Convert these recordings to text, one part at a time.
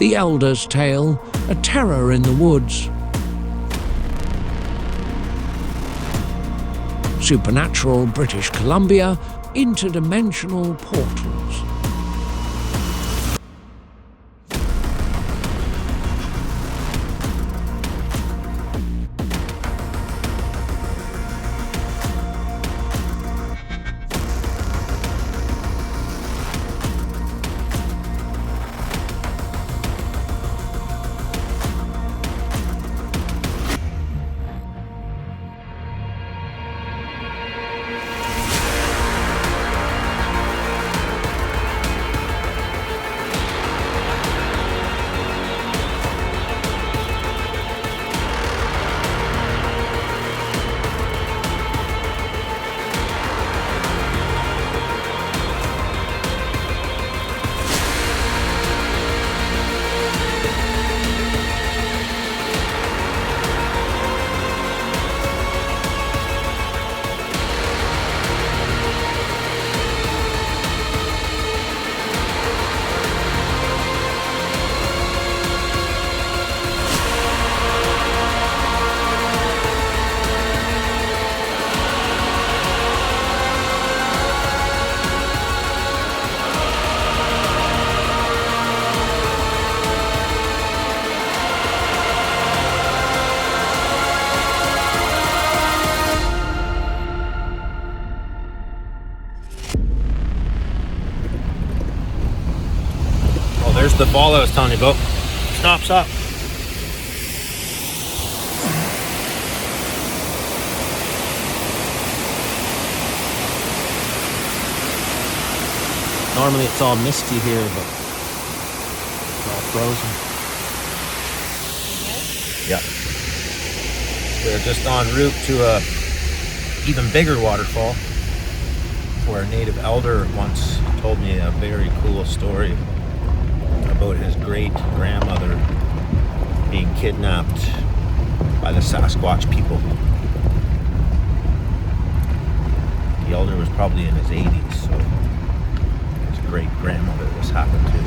The Elder's Tale, a terror in the woods. Supernatural British Columbia, interdimensional portals. There's the ball I was telling you about. Stop. Normally it's all misty here, but it's all frozen. Yeah. We're just en route to a even bigger waterfall where a native elder once told me a very cool story about his great-grandmother being kidnapped by the Sasquatch people. The elder was probably in his 80s, so his great-grandmother this happened to.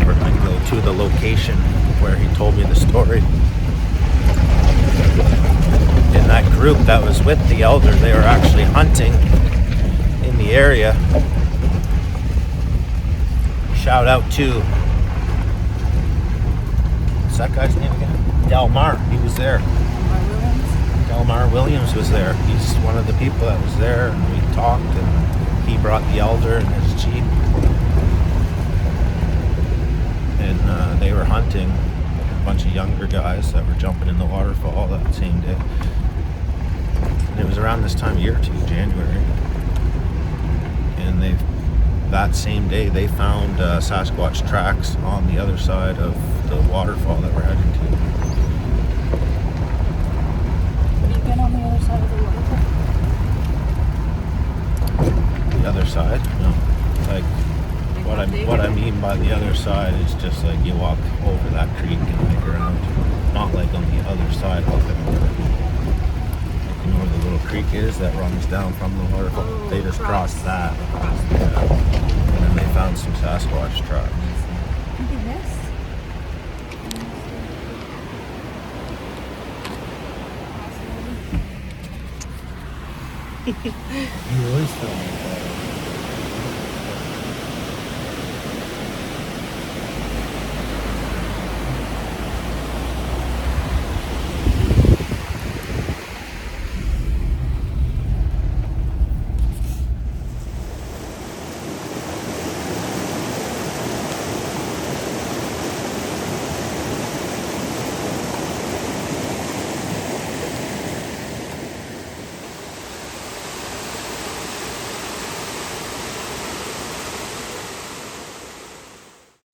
We're going to go to the location where he told me the story. In that group that was with the elder, they were actually hunting in the area. Shout out to, what's that guy's name again? Delmar, he was there. Delmar Williams was there. He's one of the people that was there, and we talked, and he brought the elder in his Jeep. And they were hunting, a bunch of younger guys that were jumping in the waterfall that same day. And it was around this time of year too, January. And that same day they found Sasquatch tracks on the other side of the waterfall that we're heading to. Have you been on the other side of the waterfall? The other side? No. Like what I mean by the other side is just like you walk over that creek and hike around. Not like on the other side of it. You know where the little creek is that runs down from the waterfall? Oh, they just crossed that. Yeah. And then they found some Sasquatch tracks. Look at this. You always tell me that.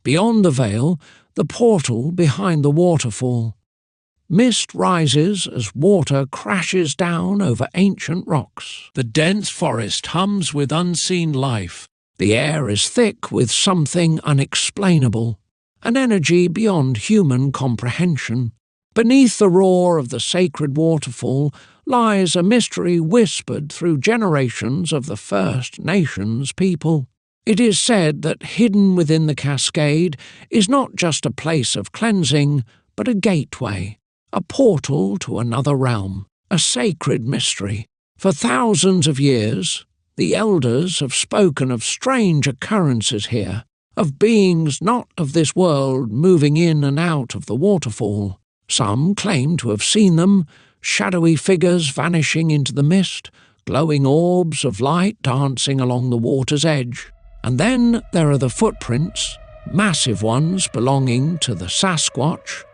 Beyond the veil, the portal behind the waterfall. Mist rises as water crashes down over ancient rocks. The dense forest hums with unseen life. The air is thick with something unexplainable, an energy beyond human comprehension. Beneath the roar of the sacred waterfall lies a mystery whispered through generations of the First Nations people. It is said that hidden within the cascade is not just a place of cleansing, but a gateway, a portal to another realm, a sacred mystery. For thousands of years, the elders have spoken of strange occurrences here, of beings not of this world moving in and out of the waterfall. Some claim to have seen them, shadowy figures vanishing into the mist, glowing orbs of light dancing along the water's edge. And then there are the footprints, massive ones belonging to the Sasquatch.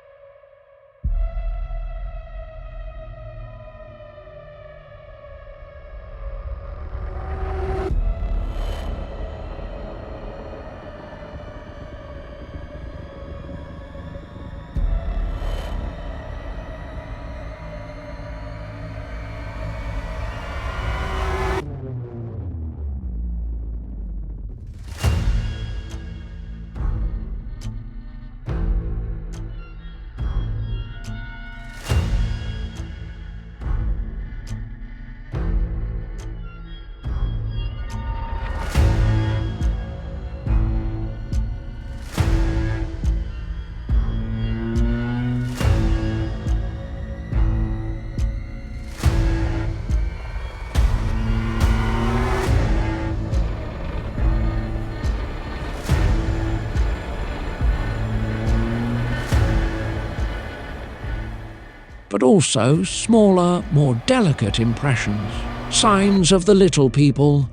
But also smaller, more delicate impressions, signs of the little people.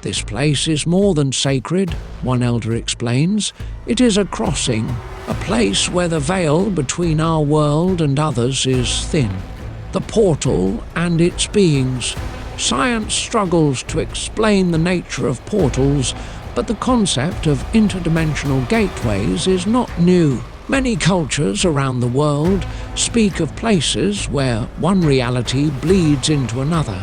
This place is more than sacred, one elder explains. It is a crossing, a place where the veil between our world and others is thin. The portal and its beings. Science struggles to explain the nature of portals, but the concept of interdimensional gateways is not new. Many cultures around the world speak of places where one reality bleeds into another,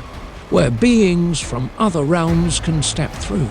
where beings from other realms can step through.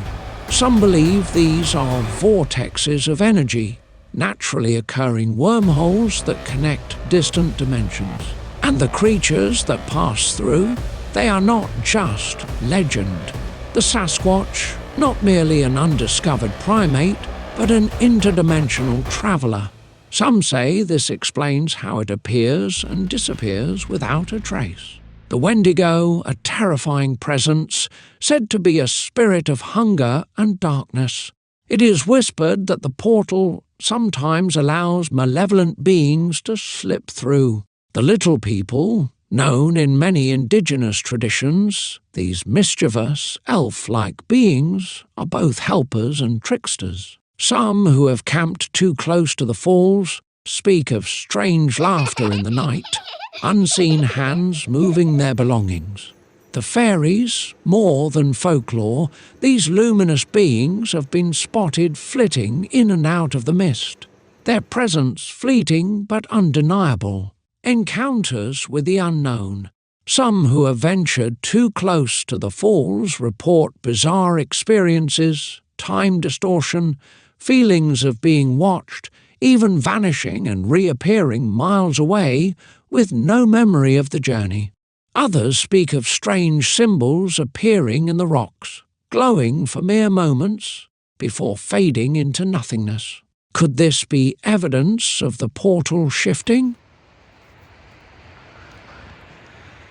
Some believe these are vortexes of energy, naturally occurring wormholes that connect distant dimensions. And the creatures that pass through, they are not just legend. The Sasquatch, not merely an undiscovered primate, but an interdimensional traveller. Some say this explains how it appears and disappears without a trace. The Wendigo, a terrifying presence, said to be a spirit of hunger and darkness. It is whispered that the portal sometimes allows malevolent beings to slip through. The little people, known in many indigenous traditions, these mischievous, elf-like beings, are both helpers and tricksters. Some who have camped too close to the falls speak of strange laughter in the night, unseen hands moving their belongings. The fairies, more than folklore, these luminous beings have been spotted flitting in and out of the mist, their presence fleeting but undeniable. Encounters with the unknown. Some who have ventured too close to the falls report bizarre experiences, time distortion, feelings of being watched, even vanishing and reappearing miles away with no memory of the journey. Others speak of strange symbols appearing in the rocks, glowing for mere moments before fading into nothingness. Could this be evidence of the portal shifting?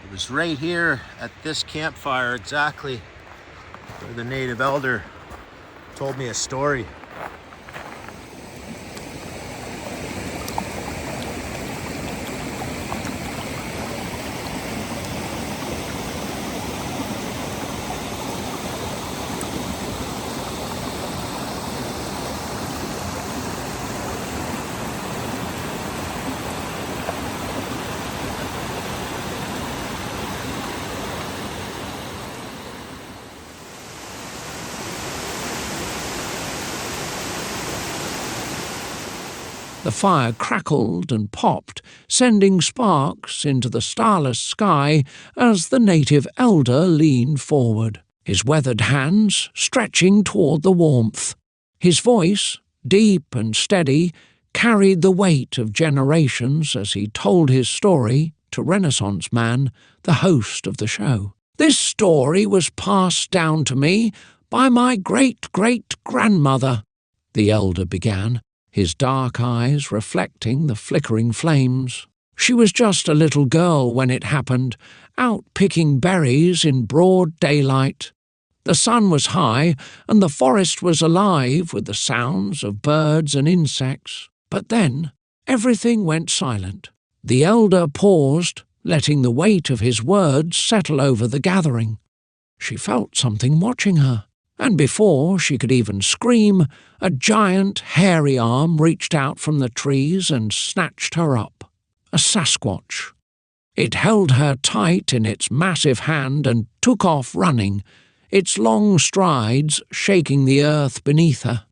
It was right here at this campfire exactly where the native elder told me a story. The fire crackled and popped, sending sparks into the starless sky as the native elder leaned forward, his weathered hands stretching toward the warmth. His voice, deep and steady, carried the weight of generations as he told his story to RenaissanceMan, the host of the show. This story was passed down to me by my great-great-grandmother, the elder began, his dark eyes reflecting the flickering flames. She was just a little girl when it happened, out picking berries in broad daylight. The sun was high, and the forest was alive with the sounds of birds and insects. But then everything went silent. The elder paused, letting the weight of his words settle over the gathering. She felt something watching her, and before she could even scream, a giant, hairy arm reached out from the trees and snatched her up. A Sasquatch. It held her tight in its massive hand and took off running, its long strides shaking the earth beneath her.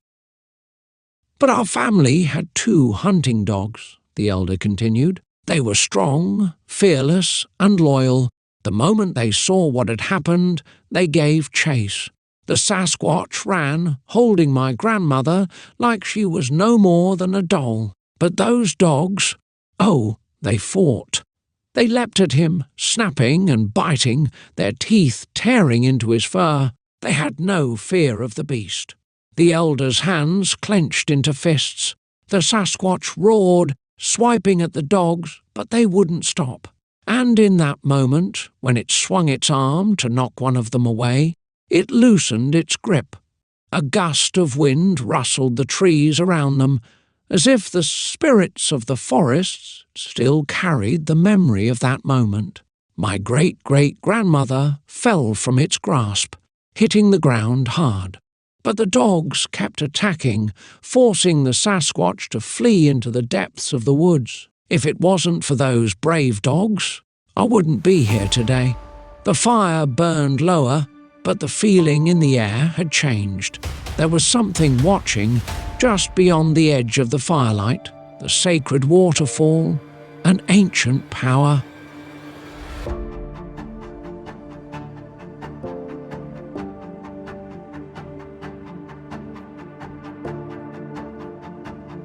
But our family had 2 hunting dogs, the elder continued. They were strong, fearless, and loyal. The moment they saw what had happened, they gave chase. The Sasquatch ran, holding my grandmother like she was no more than a doll. But those dogs, they fought. They leapt at him, snapping and biting, their teeth tearing into his fur. They had no fear of the beast. The elder's hands clenched into fists. The Sasquatch roared, swiping at the dogs, but they wouldn't stop. And in that moment, when it swung its arm to knock one of them away, it loosened its grip. A gust of wind rustled the trees around them, as if the spirits of the forests still carried the memory of that moment. My great-great-grandmother fell from its grasp, hitting the ground hard. But the dogs kept attacking, forcing the Sasquatch to flee into the depths of the woods. If it wasn't for those brave dogs, I wouldn't be here today. The fire burned lower, but the feeling in the air had changed. There was something watching just beyond the edge of the firelight, the sacred waterfall, an ancient power.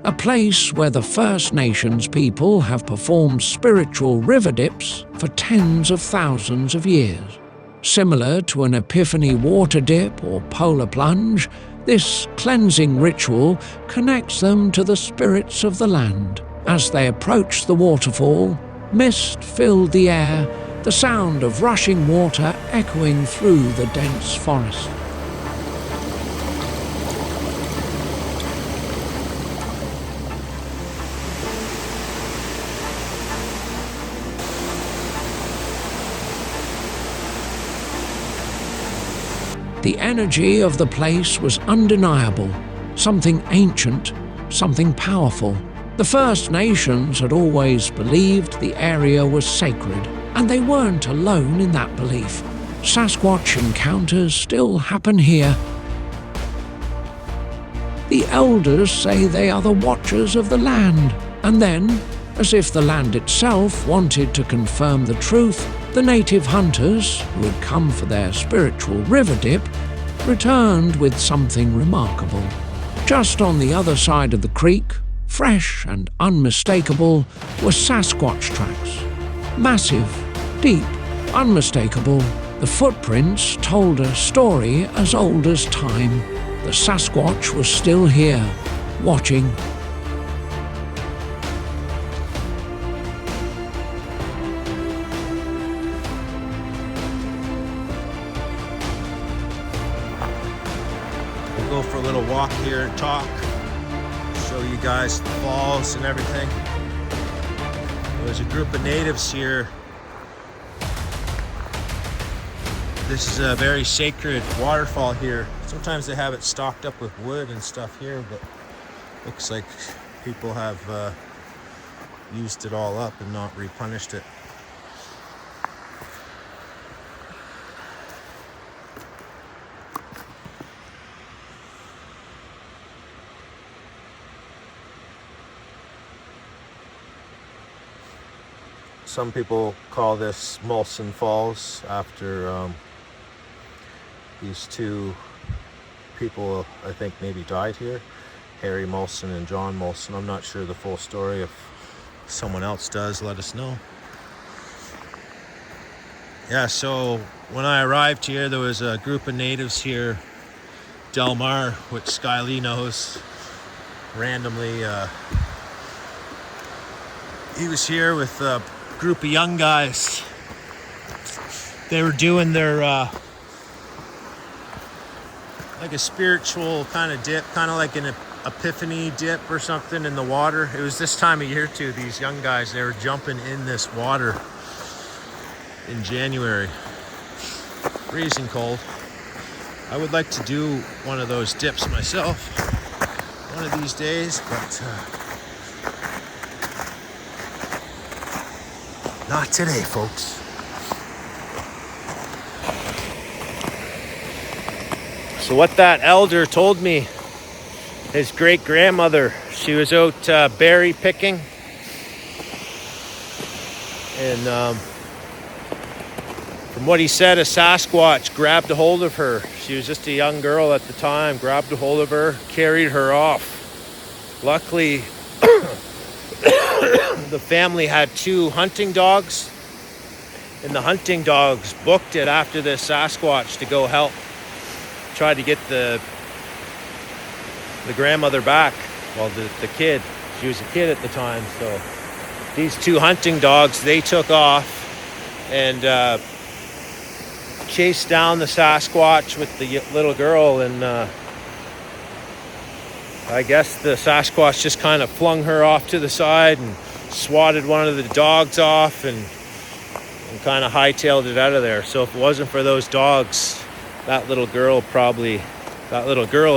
A place where the First Nations people have performed spiritual river dips for tens of thousands of years. Similar to an epiphany water dip or polar plunge, this cleansing ritual connects them to the spirits of the land. As they approached the waterfall, mist filled the air, the sound of rushing water echoing through the dense forest. The energy of the place was undeniable, something ancient, something powerful. The First Nations had always believed the area was sacred, and they weren't alone in that belief. Sasquatch encounters still happen here. The elders say they are the watchers of the land, and then, as if the land itself wanted to confirm the truth, the native hunters, who had come for their spiritual river dip, returned with something remarkable. Just on the other side of the creek, fresh and unmistakable, were Sasquatch tracks. Massive, deep, unmistakable, the footprints told a story as old as time. The Sasquatch was still here, watching. Go for a little walk here and talk, show you guys the falls and everything. There's a group of natives here. This is a very sacred waterfall here. Sometimes they have it stocked up with wood and stuff here, but looks like people have used it all up and not replenished it. Some people call this Molson Falls after these 2 people, I think, maybe died here. Harry Molson and John Molson. I'm not sure the full story. If someone else does, let us know. Yeah, so when I arrived here, there was a group of natives here, Del Mar, which Sky Lee knows. Randomly, he was here with a group of young guys. They were doing their like a spiritual kind of dip, kind of like an epiphany dip or something in the water. It was this time of year too. These young guys, they were jumping in this water in January. Freezing cold. I would like to do one of those dips myself one of these days, but not today, folks. So what that elder told me, his great-grandmother, she was out berry picking, and from what he said, a Sasquatch grabbed a hold of her. She was just a young girl at the time, grabbed a hold of her, carried her off. Luckily, the family had 2 hunting dogs, and the hunting dogs booked it after the Sasquatch to go help. Tried to get the grandmother back. Well, the kid. She was a kid at the time, so these 2 hunting dogs, they took off and chased down the Sasquatch with the little girl, and I guess the Sasquatch just kind of flung her off to the side and swatted one of the dogs off and kind of hightailed it out of there. So if it wasn't for those dogs, that little girl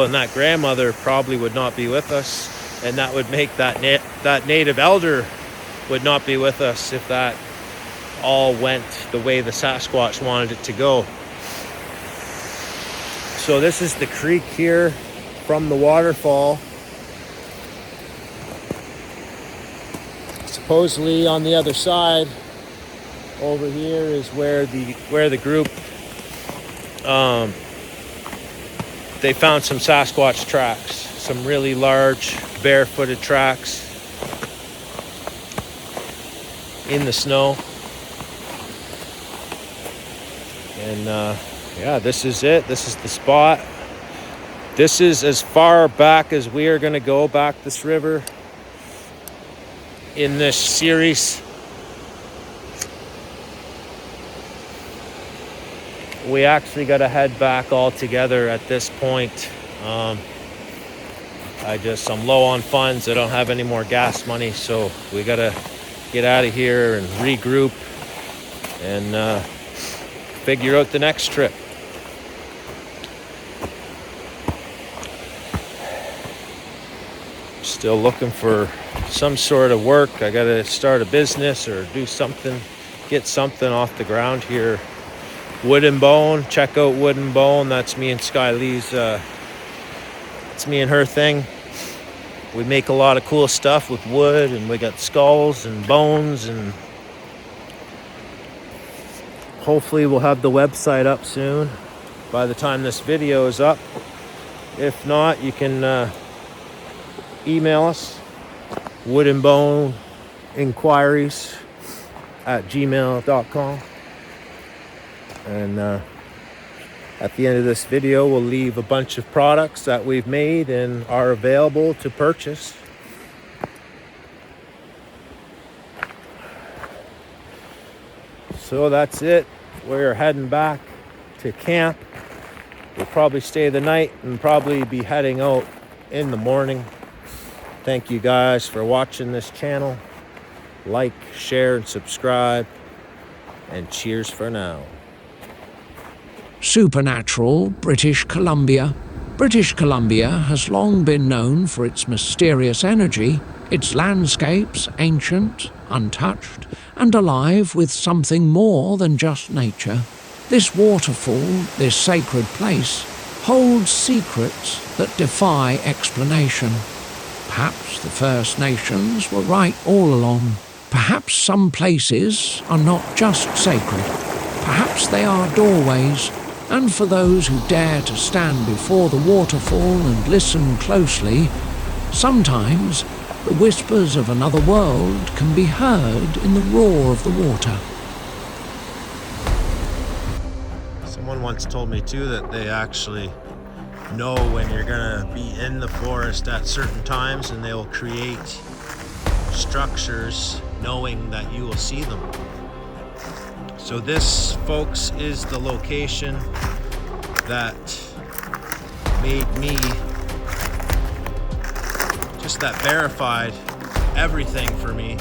and that grandmother probably would not be with us, and that would make that native elder would not be with us if that all went the way the Sasquatch wanted it to go. So this is the creek here from the waterfall. Supposedly on the other side over here is where the group they found some Sasquatch tracks, some really large barefooted tracks in the snow. And yeah, this is it. This is the spot. This is as far back as we are going to go back this river in this series. We actually got to head back all together at this point. I'm low on funds. I don't have any more gas money, so we got to get out of here and regroup and figure out the next trip. Still looking for some sort of work. I gotta start a business or do something, get something off the ground here. Wood and Bone, check out Wood and Bone. That's me and Sky Lee's, it's me and her thing. We make a lot of cool stuff with wood, and we got skulls and bones, and hopefully we'll have the website up soon by the time this video is up. If not, you can email us, woodandboneinquiries@gmail.com. And at the end of this video, we'll leave a bunch of products that we've made and are available to purchase. So that's it. We're heading back to camp. We'll probably stay the night and probably be heading out in the morning. Thank you guys for watching this channel. Like, share, and subscribe. And cheers for now. Supernatural, British Columbia. British Columbia has long been known for its mysterious energy, its landscapes ancient, untouched, and alive with something more than just nature. This waterfall, this sacred place, holds secrets that defy explanation. Perhaps the First Nations were right all along. Perhaps some places are not just sacred. Perhaps they are doorways, and for those who dare to stand before the waterfall and listen closely, Sometimes, the whispers of another world can be heard in the roar of the water. Someone once told me too that they actually know when you're gonna be in the forest at certain times, and they will create structures knowing that you will see them. So this, folks, is the location that made me, just that verified everything for me